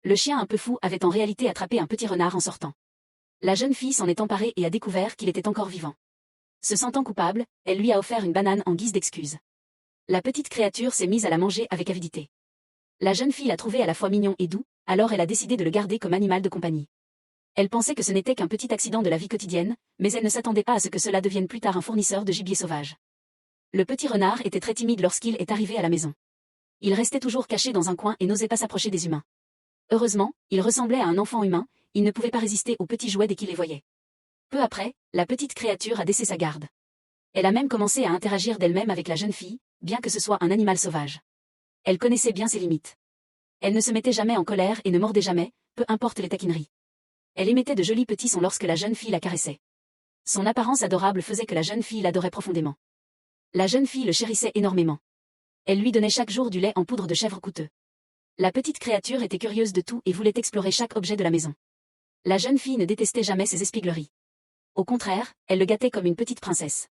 Le chien un peu fou avait en réalité attrapé un petit renard en sortant. La jeune fille s'en est emparée et a découvert qu'il était encore vivant. Se sentant coupable, elle lui a offert une banane en guise d'excuse. La petite créature s'est mise à la manger avec avidité. La jeune fille l'a trouvé à la fois mignon et doux, alors elle a décidé de le garder comme animal de compagnie. Elle pensait que ce n'était qu'un petit accident de la vie quotidienne, mais elle ne s'attendait pas à ce que cela devienne plus tard un fournisseur de gibier sauvage. Le petit renard était très timide lorsqu'il est arrivé à la maison. Il restait toujours caché dans un coin et n'osait pas s'approcher des humains. Heureusement, il ressemblait à un enfant humain, il ne pouvait pas résister aux petits jouets dès qu'il les voyait. Peu après, la petite créature a baissé sa garde. Elle a même commencé à interagir d'elle-même avec la jeune fille, bien que ce soit un animal sauvage. Elle connaissait bien ses limites. Elle ne se mettait jamais en colère et ne mordait jamais, peu importe les taquineries. Elle émettait de jolis petits sons lorsque la jeune fille la caressait. Son apparence adorable faisait que la jeune fille l'adorait profondément. La jeune fille le chérissait énormément. Elle lui donnait chaque jour du lait en poudre de chèvre coûteux. La petite créature était curieuse de tout et voulait explorer chaque objet de la maison. La jeune fille ne détestait jamais ses espiègleries. Au contraire, elle le gâtait comme une petite princesse.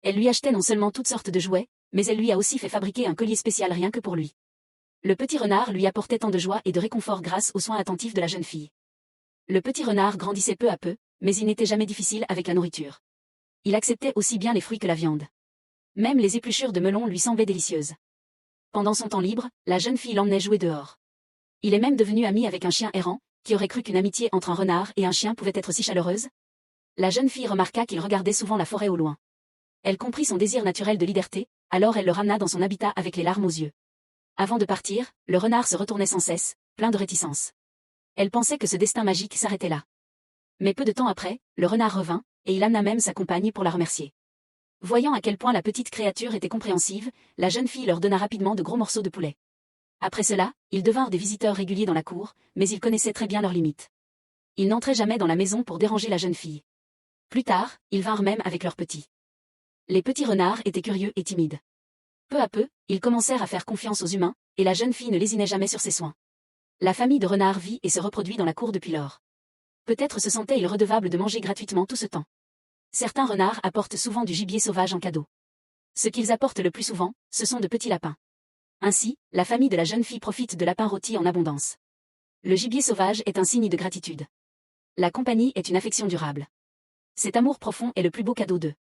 Elle lui achetait non seulement toutes sortes de jouets, mais elle lui a aussi fait fabriquer un collier spécial rien que pour lui. Le petit renard lui apportait tant de joie et de réconfort grâce aux soins attentifs de la jeune fille. Le petit renard grandissait peu à peu, mais il n'était jamais difficile avec la nourriture. Il acceptait aussi bien les fruits que la viande. Même les épluchures de melon lui semblaient délicieuses. Pendant son temps libre, la jeune fille l'emmenait jouer dehors. Il est même devenu ami avec un chien errant, qui aurait cru qu'une amitié entre un renard et un chien pouvait être si chaleureuse. La jeune fille remarqua qu'il regardait souvent la forêt au loin. Elle comprit son désir naturel de liberté, alors elle le ramena dans son habitat avec les larmes aux yeux. Avant de partir, le renard se retournait sans cesse, plein de réticence. Elle pensait que ce destin magique s'arrêtait là. Mais peu de temps après, le renard revint, et il amena même sa compagne pour la remercier. Voyant à quel point la petite créature était compréhensive, la jeune fille leur donna rapidement de gros morceaux de poulet. Après cela, ils devinrent des visiteurs réguliers dans la cour, mais ils connaissaient très bien leurs limites. Ils n'entraient jamais dans la maison pour déranger la jeune fille. Plus tard, ils vinrent même avec leurs petits. Les petits renards étaient curieux et timides. Peu à peu, ils commencèrent à faire confiance aux humains, et la jeune fille ne lésinait jamais sur ses soins. La famille de renards vit et se reproduit dans la cour depuis lors. Peut-être se sentaient-ils redevables de manger gratuitement tout ce temps. Certains renards apportent souvent du gibier sauvage en cadeau. Ce qu'ils apportent le plus souvent, ce sont de petits lapins. Ainsi, la famille de la jeune fille profite de lapins rôtis en abondance. Le gibier sauvage est un signe de gratitude. La compagnie est une affection durable. Cet amour profond est le plus beau cadeau d'eux.